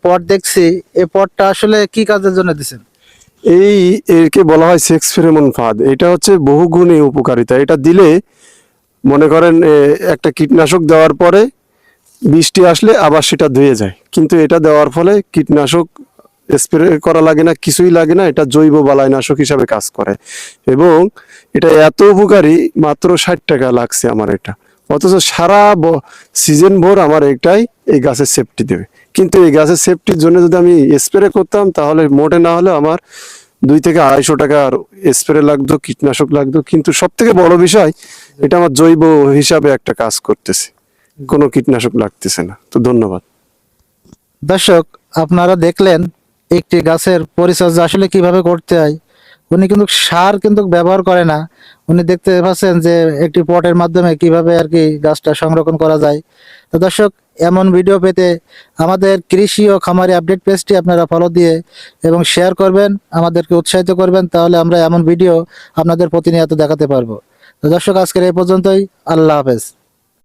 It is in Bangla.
পট দেখছি, এই পটটা আসলে কি কাজের জন্য দিছেন? একে বলা হয় সেক্স ফেরোমন ফাঁদ। এটা হচ্ছে বহুগুণে উপকারিতা। এটা দিলে মনে করেন একটা কীটনাশক দেওয়ার পরে বৃষ্টি আসলে আবার সেটা ধুয়ে যায়, কিন্তু এটা দেওয়ার ফলে কীটনাশক স্প্রে করা লাগে না, কিছুই লাগে না। এটা জৈব বালাইনাশক হিসাবে কাজ করে এবং এটা এত উপকারী, মাত্র 60 টাকা লাগছে আমার এটা। অথচ সারা সিজন ভোর আমার এটাই এই গাছের সেফটি দেবে। কিন্তু এই গাছের সেফটির জন্য যদি আমি স্প্রে করতাম তাহলে মোটে না হলে আমার 2 থেকে 250 টাকার স্প্রে লাগতো, কীটনাশক লাগতো। কিন্তু সব থেকে বড় বিষয়, এটা আমার জৈব হিসাবে একটা কাজ করতেছে, কোনো কীটনাশক লাগতেছে না। তো ধন্যবাদ। দর্শক, আপনারা দেখলেন একটি গাছের পরিচর্যা আসলে কিভাবে করতে হয়। উনি কিন্তু সার কিন্তু ব্যবহার করে না, উনি দেখতে পাচ্ছেন যে একটি পটের মাধ্যমে কিভাবে আর কি গাছটা সংরক্ষণ করা যায়। তো দর্শক, এমন ভিডিও পেতে আমাদের কৃষি ও খামারি আপডেট পেজটি আপনারা ফলো দিয়ে এবং শেয়ার করবেন, আমাদেরকে উৎসাহিত করবেন, তাহলে আমরা এমন ভিডিও আপনাদের প্রতিনিয়ত দেখাতে পারবো। তো দর্শক, আজকের এই পর্যন্তই। আল্লাহ হাফেজ।